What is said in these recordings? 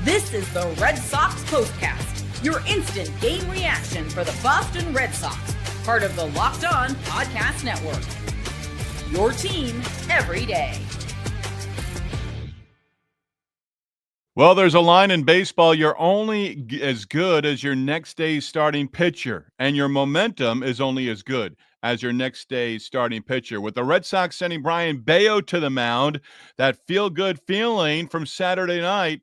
This is the Red Sox POSTCAST, your instant game reaction for the Boston Red Sox, part of the Locked On Podcast Network. Your team every day. Well, there's a line in baseball: you're only as good as your next day's starting pitcher, and your momentum is only as good as your next day's starting pitcher. With the Red Sox sending Brayan Bello to the mound, that feel-good feeling from Saturday night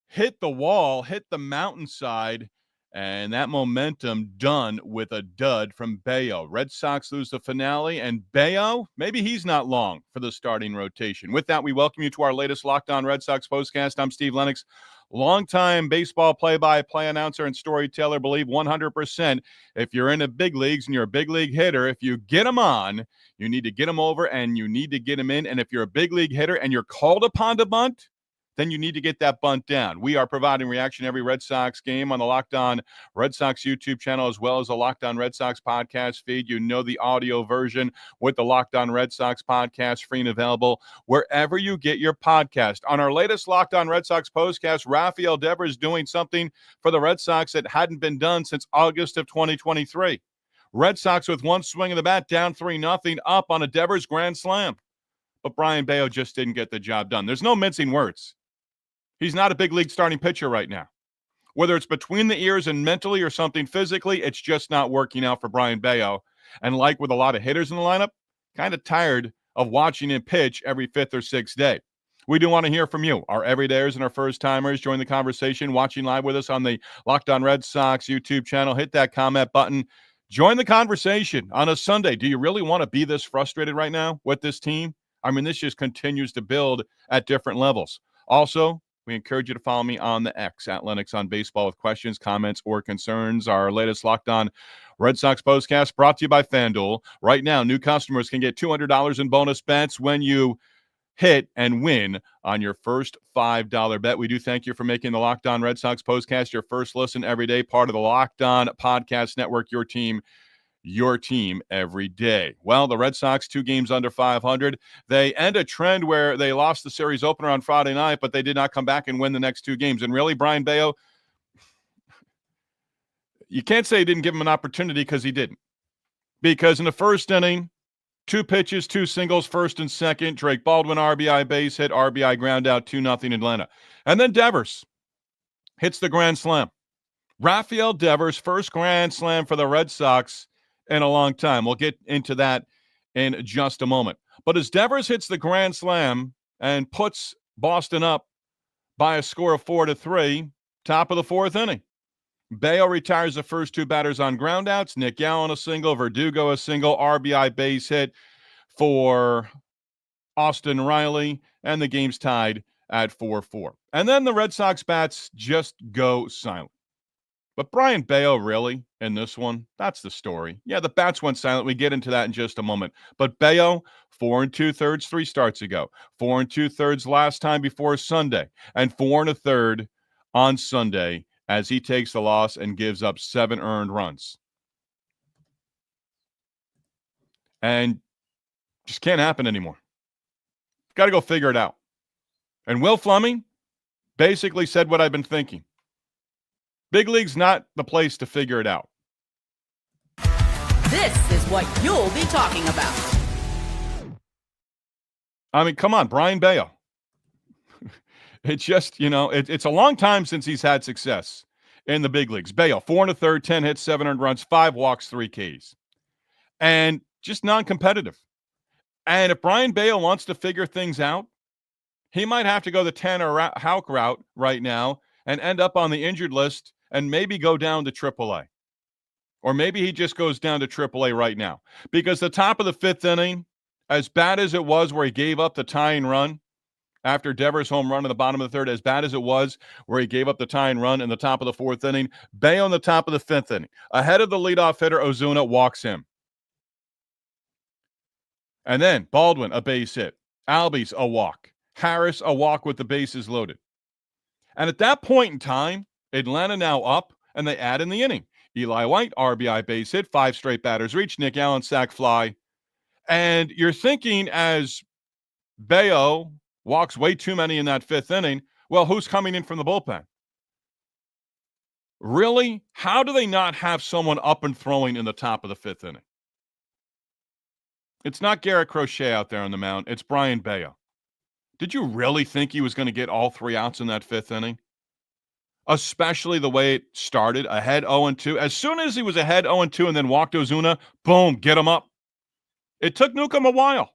hit the wall, hit the mountainside, and that momentum done with a dud from Bello. Red Sox lose the finale, and Bello, maybe he's not long for the starting rotation. With that, we welcome you to our latest Locked On Red Sox postcast. I'm Steve Lennox, longtime baseball play-by-play announcer and storyteller. Believe 100% if you're in the big leagues and you're a big league hitter, if you get them on, you need to get them over and you need to get them in. And if you're a big league hitter and you're called upon to bunt, then you need to get that bunt down. We are providing reaction every Red Sox game on the Locked On Red Sox YouTube channel, as well as the Locked On Red Sox podcast feed. You know the audio version with the Locked On Red Sox podcast, free and available wherever you get your podcast. On our latest Locked On Red Sox postcast, Rafael is doing something for the Red Sox that hadn't been done since August of 2023. Red Sox with one swing of the bat, down 3-0, up on a Devers grand slam. But Brayan Bello just didn't get the job done. There's no mincing words. He's not a big league starting pitcher right now. Whether it's between the ears and mentally or something physically, it's just not working out for Brayan Bello. And like with a lot of hitters in the lineup, kind of tired of watching him pitch every fifth or sixth day. We do want to hear from you, our everydayers and our first-timers. Join the conversation, watching live with us on the Locked On Red Sox YouTube channel. Hit that comment button. Join the conversation on a Sunday. Do you really want to be this frustrated right now with this team? I mean, this just continues to build at different levels. Also, we encourage you to follow me on the X at Lennox on Baseball with questions, comments, or concerns. Our latest Locked On Red Sox postcast brought to you by FanDuel. Right now, new customers can get $200 in bonus bets when you hit and win on your first $5 bet. We do thank you for making the Locked On Red Sox postcast your first listen every day, part of the Locked On Podcast Network, your team every day. Well, the Red Sox, 2 games under 500. They end a trend where they lost the series opener on Friday night, but they did not come back and win the next 2 games. And really, Brayan Bello, you can't say he didn't give him an opportunity, because he didn't. Because in the first inning, 2 pitches, 2 singles, first and second. Drake Baldwin, RBI base hit, RBI ground out, 2-0 Atlanta. And then Devers hits the grand slam. Rafael Devers, first grand slam for the Red Sox in a long time. We'll get into that in just a moment. But as Devers hits the grand slam and puts Boston up by a score of 4-3, top of the 4th inning, Bello retires the first 2 batters on groundouts. Nick Allen a single, Verdugo a single, RBI base hit for Austin Riley, and the game's tied at 4-4. And then the Red Sox bats just go silent. But Brayan Bello, really, in this one, that's the story. Yeah, the bats went silent. We get into that in just a moment. But Bello, 4 2/3 3 starts ago, 4 2/3 last time before Sunday, and 4 1/3 on Sunday as he takes the loss and gives up 7 earned runs. And just can't happen anymore. Got to go figure it out. And Will Fleming basically said what I've been thinking. Big league's not the place to figure it out. This is what you'll be talking about. I mean, come on, Brayan Bello. It's just, it's a long time since he's had success in the big leagues. Bello, 4 1/3, 10 hits, 7 earned runs, 5 walks, 3 Ks. And just non-competitive. And if Brayan Bello wants to figure things out, he might have to go the Tanner Houck route right now and end up on the injured list and maybe go down to AAA. Or maybe he just goes down to AAA right now. Because the top of the 5th inning, as bad as it was where he gave up the tying run after Devers' home run in the bottom of the 3rd, as bad as it was where he gave up the tying run in the top of the 4th inning, Bello in the top of the 5th inning, ahead of the leadoff hitter, Ozuna, walks him. And then Baldwin, a base hit. Albies, a walk. Harris, a walk with the bases loaded. And at that point in time, Atlanta now up, and they add in the inning. Eli White, RBI base hit, 5 straight batters reached, Nick Allen, sac fly. And you're thinking, as Bello walks way too many in that 5th inning, Well, who's coming in from the bullpen? Really? How do they not have someone up and throwing in the top of the fifth inning? It's not Garrett Crochet out there on the mound. It's Brayan Bello. Did you really think he was going to get all 3 outs in that fifth inning? Especially the way it started, ahead 0-2. As soon as he was ahead 0-2 and then walked Ozuna, boom, get him up. It took Newcomb a while.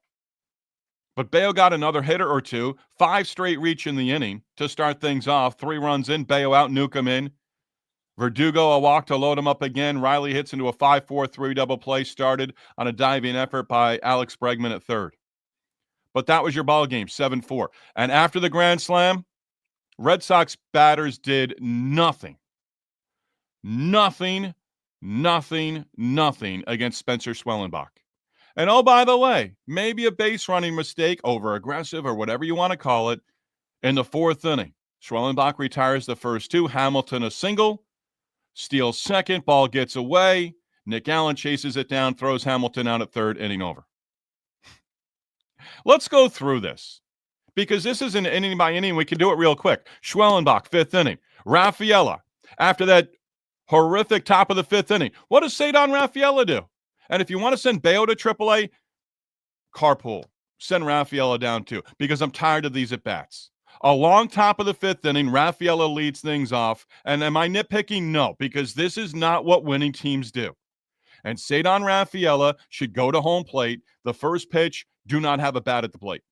But Bello got another hitter or two, 5 straight reach in the inning to start things off. 3 runs in, Bello out, Newcomb in. Verdugo a walk to load him up again. Riley hits into a 5-4-3 double play started on a diving effort by Alex Bregman at third. But that was your ball game, 7-4. And after the grand slam, Red Sox batters did nothing against Spencer Schwellenbach. And oh, by the way, maybe a base running mistake, over-aggressive or whatever you want to call it, in the 4th inning. Schwellenbach retires the first 2. Hamilton a single. Steals second. Ball gets away. Nick Allen chases it down, throws Hamilton out at third, inning over. Let's go through this because this is an inning by inning. We can do it real quick. Schwellenbach, 5th inning. Rafaela, after that horrific top of the 5th inning. What does Cedar Rafaela do? And if you want to send Bello to AAA, carpool. Send Rafaela down too because I'm tired of these at-bats. A long top of the 5th inning, Rafaela leads things off. And am I nitpicking? No, because this is not what winning teams do. And Cedar Rafaela should go to home plate. The first pitch, do not have a bat at the plate.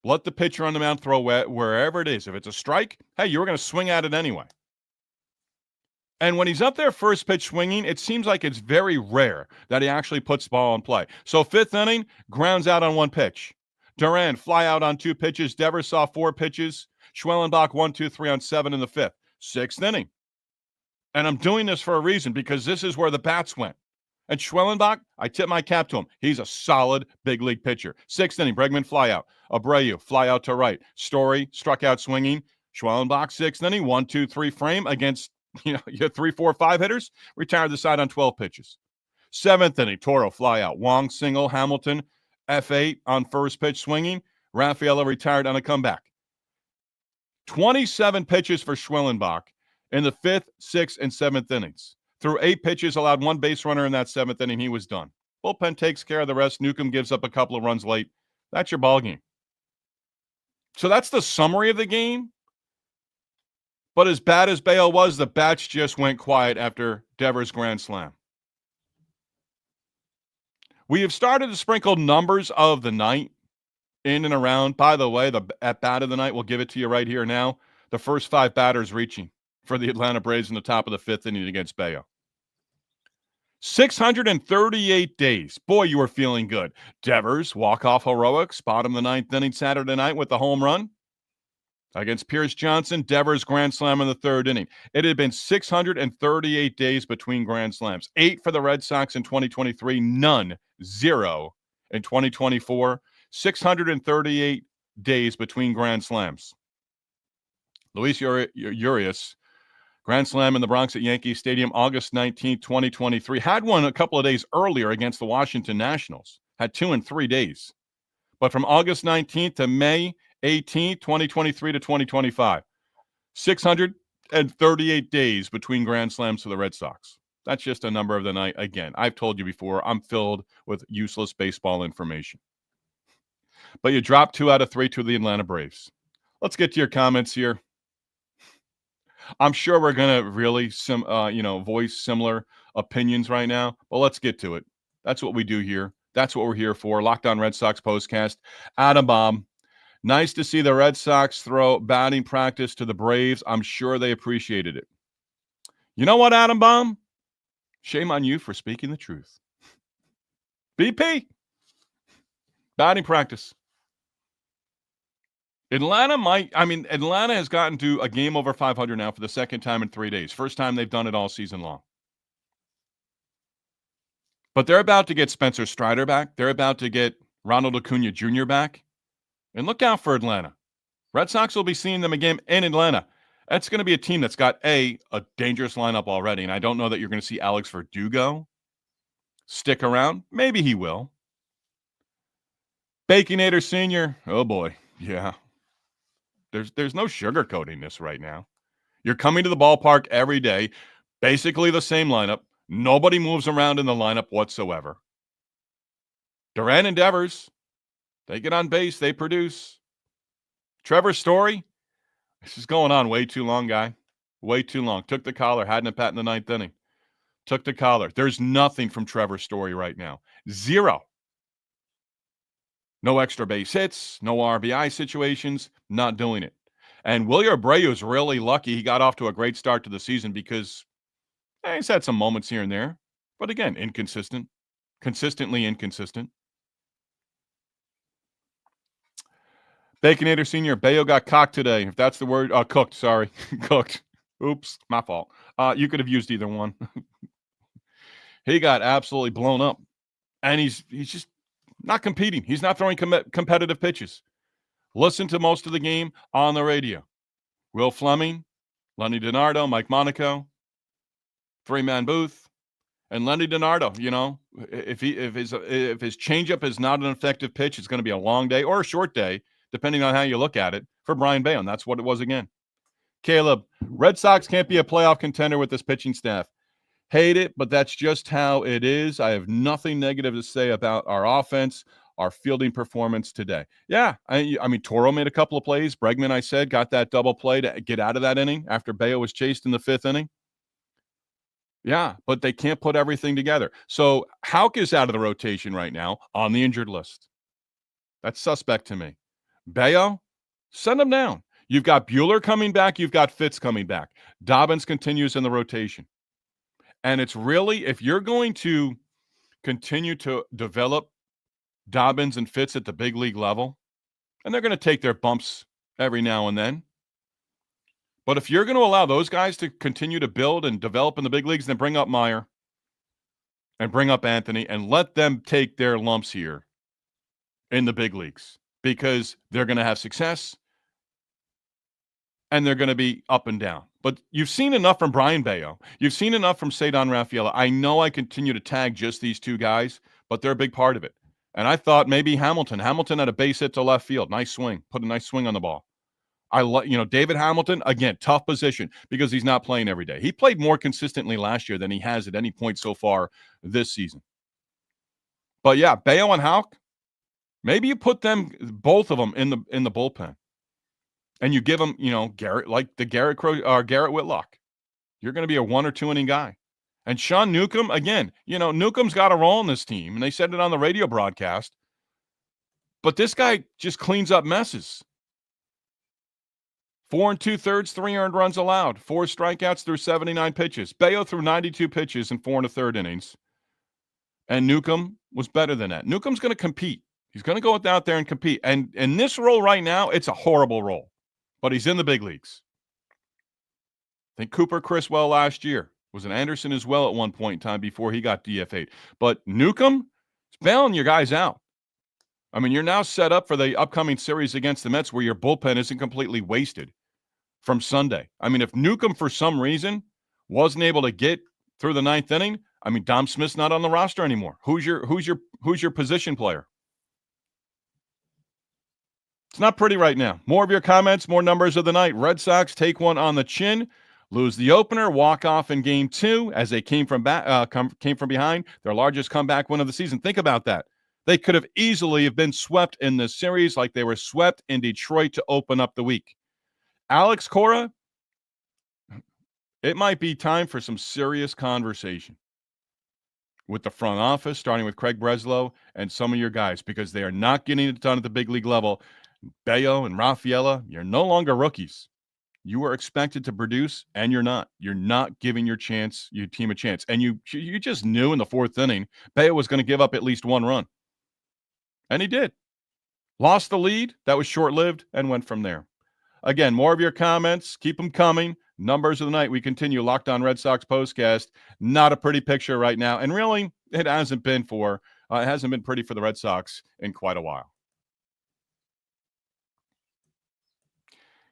Let the pitcher on the mound throw wherever it is. If it's a strike, hey, you were going to swing at it anyway. And when he's up there first pitch swinging, it seems like it's very rare that he actually puts the ball in play. So 5th inning, grounds out on 1 pitch. Duran, fly out on 2 pitches. Devers saw 4 pitches. Schwellenbach, 1, 2, 3 on 7 in the 5th. 6th inning. And I'm doing this for a reason because this is where the bats went. And Schwellenbach, I tip my cap to him. He's a solid big league pitcher. 6th inning, Bregman fly out. Abreu, fly out to right. Story, struck out swinging. Schwellenbach, 6th inning, 1, 2, 3 frame against your 3, 4, 5 hitters. Retired the side on 12 pitches. 7th inning, Toro, fly out. Wong, single. Hamilton, F8 on first pitch swinging. Rafaela retired on a comeback. 27 pitches for Schwellenbach in the 5th, 6th, and 7th innings. Through 8 pitches, allowed 1 base runner in that 7th inning. He was done. Bullpen takes care of the rest. Newcomb gives up a couple of runs late. That's your ball game. So that's the summary of the game. But as bad as Bello was, the bats just went quiet after Devers' grand slam. We have started to sprinkle numbers of the night in and around. By the way, the at-bat of the night, we'll give it to you right here now. The first 5 batters reaching for the Atlanta Braves in the top of the 5th inning against Bello. 638 days. Boy, you were feeling good. Devers, walk-off heroics, bottom of the 9th inning Saturday night with the home run against Pierce Johnson. Devers grand slam in the 3rd inning. It had been 638 days between grand slams. 8 for the Red Sox in 2023, none, 0 in 2024. 638 days between grand slams. Luis Urias, grand slam in the Bronx at Yankee Stadium, August 19, 2023. Had one a couple of days earlier against the Washington Nationals. Had 2 in 3 days. But from August 19th to May 18th, 2023 to 2025, 638 days between grand slams for the Red Sox. That's just a number of the night. Again, I've told you before, I'm filled with useless baseball information. But you dropped 2 out of 3 to the Atlanta Braves. Let's get to your comments here. I'm sure we're going to really voice similar opinions right now, but let's get to it. That's what we do here. That's what we're here for. Locked On Red Sox postcast. Adam Bomb. Nice to see the Red Sox throw batting practice to the Braves. I'm sure they appreciated it. You know what, Adam Bomb? Shame on you for speaking the truth. BP. Batting practice. Atlanta has gotten to a game over 500 now for the 2nd time in 3 days. First time they've done it all season long. But they're about to get Spencer Strider back. They're about to get Ronald Acuna Jr. back. And look out for Atlanta. Red Sox will be seeing them again in Atlanta. That's going to be a team that's got a dangerous lineup already. And I don't know that you're going to see Alex Verdugo stick around. Maybe he will. Baconator Sr., oh boy, yeah. There's no sugarcoating this right now. You're coming to the ballpark every day, basically the same lineup. Nobody moves around in the lineup whatsoever. Duran and Devers, they get on base, they produce. Trevor Story, this is going on way too long, guy. Way too long. Took the collar, hadn't a pat in the ninth inning. Took the collar. There's nothing from Trevor Story right now. Zero. No extra base hits, no RBI situations, not doing it. And Wilyer Abreu is really lucky he got off to a great start to the season because he's had some moments here and there. But again, inconsistent. Consistently inconsistent. Baconator Sr., Bello got cocked today. If that's the word, cooked, sorry. Cooked. Oops, my fault. You could have used either one. He got absolutely blown up. And he's just not competing. He's not throwing competitive pitches. Listen to most of the game on the radio. Will Fleming, Lenny DiNardo, Mike Monaco, three-man booth, and Lenny DiNardo. You know, if his changeup is not an effective pitch, it's going to be a long day or a short day, depending on how you look at it, for Brayan Bello, and that's what it was again. Caleb, Red Sox can't be a playoff contender with this pitching staff. Hate it, but that's just how it is. I have nothing negative to say about our offense, our fielding performance today. Yeah, I mean, Toro made a couple of plays. Bregman, I said, got that double play to get out of that inning after Bello was chased in the fifth inning. Yeah, but they can't put everything together. So Houck is out of the rotation right now on the injured list. That's suspect to me. Bello, send him down. You've got Buehler coming back. You've got Fitz coming back. Dobbins continues in the rotation. And it's really, if you're going to continue to develop Dobbins and Fitz at the big league level, and they're going to take their bumps every now and then. But if you're going to allow those guys to continue to build and develop in the big leagues, then bring up Meyer and bring up Anthony and let them take their lumps here in the big leagues because they're going to have success and they're going to be up and down. But you've seen enough from Brayan Bello. You've seen enough from Cedar Rafael. I know I continue to tag just these two guys, but they're a big part of it. And I thought maybe Hamilton. Hamilton had a base hit to left field. Nice swing. Put a nice swing on the ball. David Hamilton, again, tough position because he's not playing every day. He played more consistently last year than he has at any point so far this season. But yeah, Bello and Houck, maybe you put them, both of them, in the bullpen. And you give them, Garrett, like the Garrett Whitlock. You're going to be a 1 or 2 inning guy. And Sean Newcomb, again, Newcomb's got a role in this team, and they said it on the radio broadcast. But this guy just cleans up messes. 4 2/3, 3 earned runs allowed, 4 strikeouts through 79 pitches. Bello threw 92 pitches in 4 1/3 innings. And Newcomb was better than that. Newcomb's going to compete. He's going to go out there and compete. And in this role right now, it's a horrible role. But he's in the big leagues. I think Cooper Criswell last year. Was an Anderson as well at one point in time before he got DFA'd. But Newcomb is bailing your guys out. I mean, you're now set up for the upcoming series against the Mets where your bullpen isn't completely wasted from Sunday. I mean, if Newcomb for some reason wasn't able to get through the ninth inning, I mean, Dom Smith's not on the roster anymore. Who's your position player? It's not pretty right now. More of your comments, more numbers of the night. Red Sox take one on the chin. Lose the opener, walk off in Game 2 as they came from behind. Their largest comeback win of the season. Think about that. They could have easily been swept in this series like they were swept in Detroit to open up the week. Alex Cora, it might be time for some serious conversation with the front office, starting with Craig Breslow and some of your guys, because they are not getting it done at the big league level. Bello and Rafaela, you're no longer rookies. You are expected to produce, and you're not. You're not giving your team a chance. And you just knew in the fourth inning, Bello was going to give up at least one run. And he did. Lost the lead. That was short-lived and went from there. Again, more of your comments. Keep them coming. Numbers of the night. We continue. Locked On Red Sox postcast. Not a pretty picture right now. And really, it hasn't been pretty for the Red Sox in quite a while.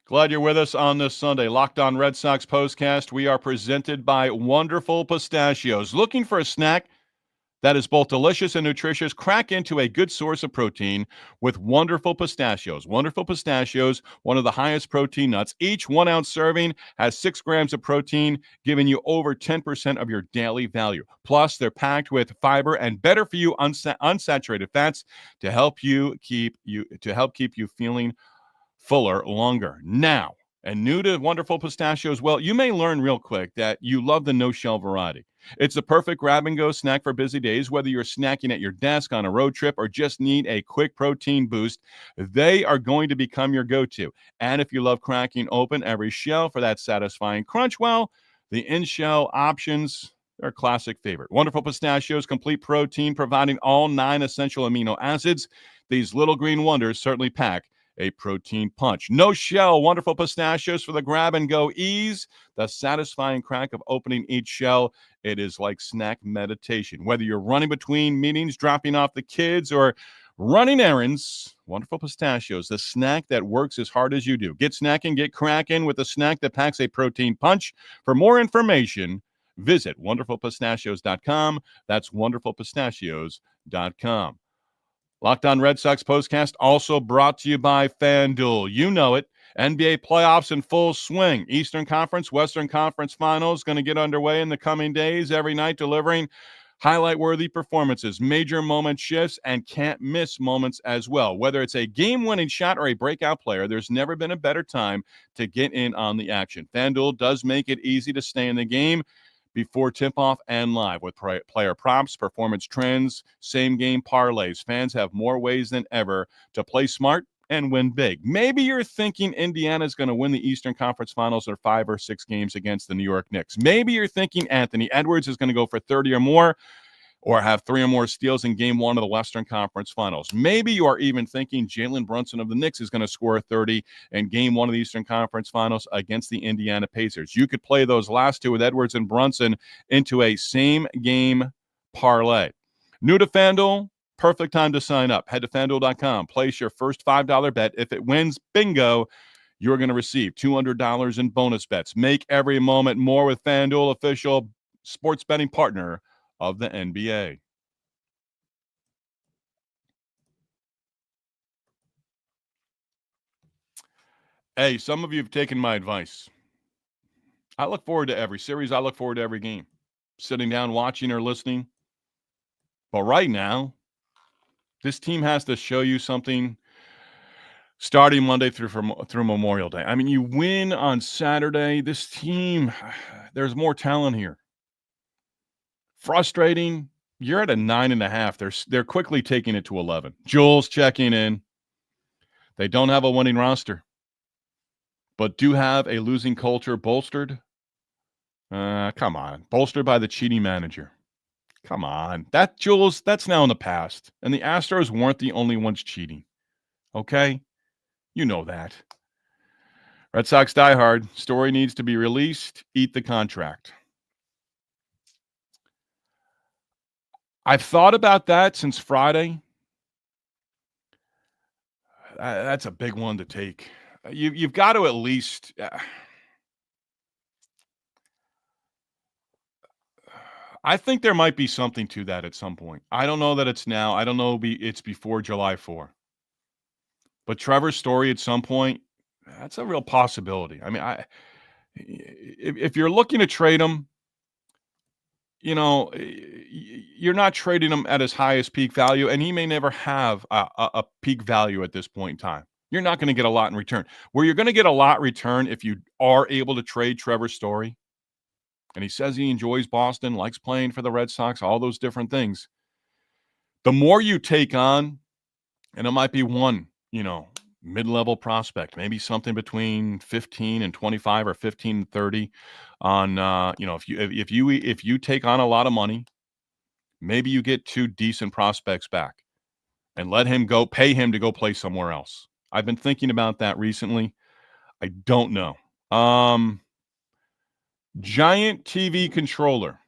Glad you're with us on this Sunday. Locked On Red Sox postcast. We are presented by Wonderful Pistachios. Looking for a snack that is both delicious and nutritious. Crack into a good source of protein with Wonderful Pistachios. Wonderful Pistachios, one of the highest protein nuts. Each 1 ounce serving has 6 grams of protein, giving you over 10% of your daily value. Plus, they're packed with fiber and better for you unsaturated fats to help keep you feeling fuller longer. Now, and new to Wonderful Pistachios, well, you may learn real quick that you love the no-shell variety. It's the perfect grab-and-go snack for busy days, whether you're snacking at your desk on a road trip or just need a quick protein boost. They are going to become your go-to. And if you love cracking open every shell for that satisfying crunch, well, the in-shell options are a classic favorite. Wonderful Pistachios, complete protein, providing all 9 essential amino acids. These little green wonders certainly pack a protein punch. No shell, Wonderful Pistachios for the grab-and-go ease, the satisfying crack of opening each shell. It is like snack meditation. Whether you're running between meetings, dropping off the kids, or running errands, Wonderful Pistachios, the snack that works as hard as you do. Get snacking, get cracking with a snack that packs a protein punch. For more information, visit wonderfulpistachios.com. That's wonderfulpistachios.com. Locked On Red Sox Postcast also brought to you by FanDuel. You know it. NBA playoffs in full swing. Eastern Conference, Western Conference Finals going to get underway in the coming days. Every night delivering highlight-worthy performances, major moment shifts, and can't-miss moments as well. Whether it's a game-winning shot or a breakout player, there's never been a better time to get in on the action. FanDuel does make it easy to stay in the game before tip-off and live with player props, performance trends, same-game parlays. Fans have more ways than ever to play smart and win big. Maybe you're thinking Indiana's going to win the Eastern Conference Finals or 5 or 6 games against the New York Knicks. Maybe you're thinking Anthony Edwards is going to go for 30 or more or have 3 or more steals in Game 1 of the Western Conference Finals. Maybe you are even thinking Jalen Brunson of the Knicks is going to score 30 in Game 1 of the Eastern Conference Finals against the Indiana Pacers. You could play those last two with Edwards and Brunson into a same-game parlay. New to FanDuel? Perfect time to sign up. Head to FanDuel.com. Place your first $5 bet. If it wins, bingo, you're going to receive $200 in bonus bets. Make every moment more with FanDuel, official sports betting partner of the NBA. Hey, some of you have taken my advice. I look forward to every series. I look forward to every game. Sitting down, watching or listening. But right now, this team has to show you something starting Monday through Memorial Day. I mean, you win on Saturday. This team, there's more talent here. Frustrating. You're at a 9.5. They're quickly taking it to 11. Jules checking in. They don't have a winning roster, but do have a losing culture bolstered. Come on. Bolstered by the cheating manager. Come on. Jules, that's now in the past. And the Astros weren't the only ones cheating. Okay? You know that. Red Sox diehard. Story needs to be released. Eat the contract. I've thought about that since Friday. That's a big one to take. You've got to at least I think there might be something to that at some point. I don't know that it's now. I don't know it's before July 4. But Trevor's Story at some point, that's a real possibility. I mean, if you're looking to trade him, you're not trading him at his highest peak value, and he may never have a peak value at this point in time. You're not going to get a lot in return. Where you're going to get a lot in return if you are able to trade Trevor Story, and he says he enjoys Boston, likes playing for the Red Sox, all those different things. The more you take on, and it might be one, mid-level prospect, maybe something between 15 and 25 or 15 and 30 on, if you take on a lot of money, maybe you get 2 decent prospects back and let him go, pay him to go play somewhere else. I've been thinking about that recently. I don't know. Giant TV controller.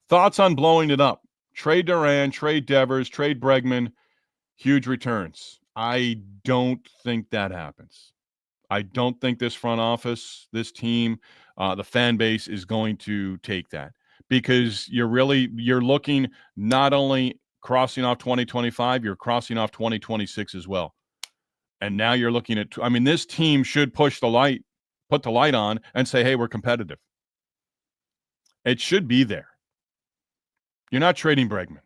Thoughts on blowing it up? Trade Duran, trade Devers, trade Bregman, huge returns. I don't think that happens. I don't think this front office, this team, the fan base is going to take that because you're looking not only crossing off 2025, you're crossing off 2026 as well. And now you're looking at, this team should put the light on and say, hey, we're competitive. It should be there. You're not trading Bregman.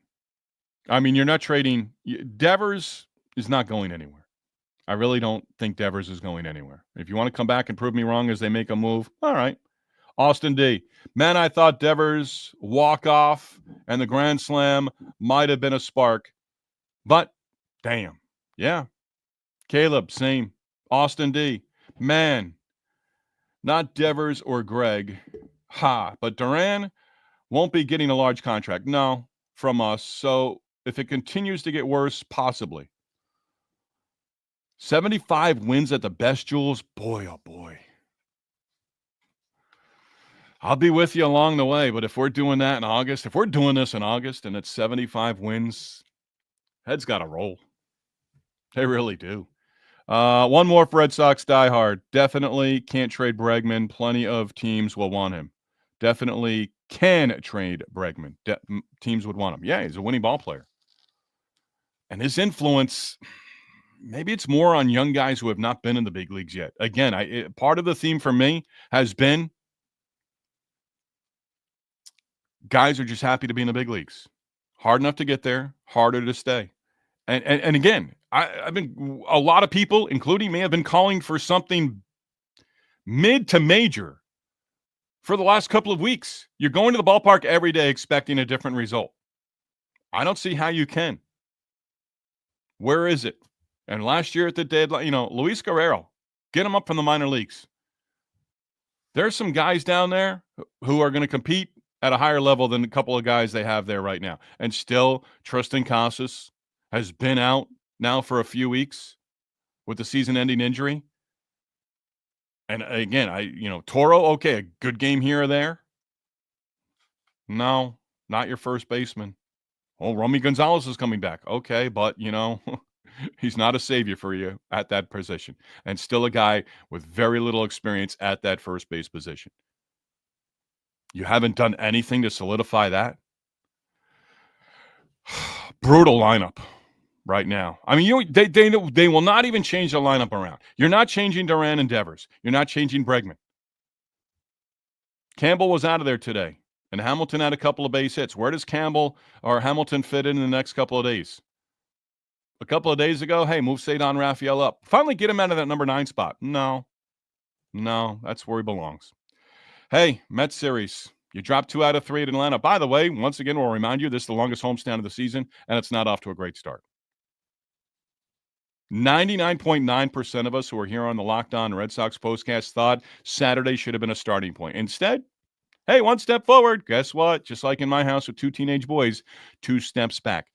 You're not trading. Devers is not going anywhere. I really don't think Devers is going anywhere. If you want to come back and prove me wrong as they make a move, all right. Austin D. Man, I thought Devers' walk-off and the grand slam might have been a spark. But, damn. Yeah. Caleb, same. Austin D. Man, not Devers or Greg. But Duran won't be getting a large contract. No, from us. So if it continues to get worse, possibly. 75 wins at the best, Jules. Boy, oh boy. I'll be with you along the way, but if we're doing that in August, if we're doing this in August and it's 75 wins, heads got to roll. They really do. One more for Red Sox diehard. Definitely can't trade Bregman. Plenty of teams will want him. Definitely can trade Bregman. Teams would want him. Yeah, he's a winning ball player. And his influence, maybe it's more on young guys who have not been in the big leagues yet. Again, part of the theme for me has been guys are just happy to be in the big leagues. Hard enough to get there, harder to stay. And again, I've been, a lot of people, including me, have been calling for something mid to major for the last couple of weeks. You're going to the ballpark every day expecting a different result. I don't see how you can. Where is it? And last year at the deadline, Luis Guerrero, get him up from the minor leagues. There's some guys down there who are going to compete at a higher level than a couple of guys they have there right now. And still, Tristan Casas has been out now for a few weeks with the season-ending injury. And again, Toro, okay, a good game here or there. No, not your first baseman. Oh, Romy Gonzalez is coming back. Okay, but, he's not a savior for you at that position. And still a guy with very little experience at that first base position. You haven't done anything to solidify that? Brutal lineup right now. They will not even change the lineup around. You're not changing Duran and Devers. You're not changing Bregman. Campbell was out of there today, and Hamilton had a couple of base hits. Where does Campbell or Hamilton fit in the next couple of days? A couple of days ago, hey, move Cedon Rafael up. Finally get him out of that number 9 spot. No, that's where he belongs. Hey, Mets series. You dropped 2 out of 3 at Atlanta. By the way, once again, we'll remind you, this is the longest homestand of the season, and it's not off to a great start. 99.9% of us who are here on the Locked On Red Sox postcast thought Saturday should have been a starting point. Instead, hey, 1 step forward. Guess what? Just like in my house with 2 teenage boys, 2 steps back.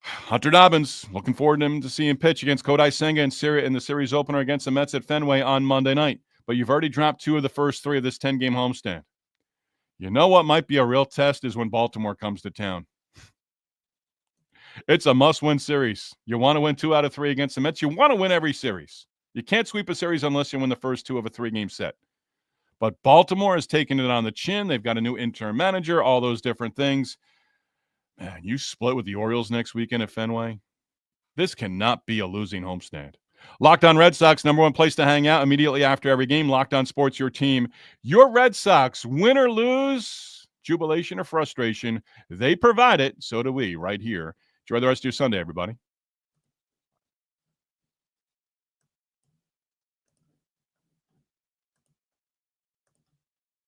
Hunter Dobbins, looking forward to see him pitch against Kodai Senga in the series opener against the Mets at Fenway on Monday night. But you've already dropped 2 of the first 3 of this 10-game homestand. You know what might be a real test is when Baltimore comes to town. It's a must-win series. You want to win 2 out of 3 against the Mets. You want to win every series. You can't sweep a series unless you win the first 2 of a 3-game set. But Baltimore has taken it on the chin. They've got a new interim manager, all those different things. Man, you split with the Orioles next weekend at Fenway. This cannot be a losing homestand. Locked On Red Sox, number 1 place to hang out immediately after every game. Locked On Sports, your team. Your Red Sox, win or lose, jubilation or frustration, they provide it. So do we right here. Enjoy the rest of your Sunday, everybody.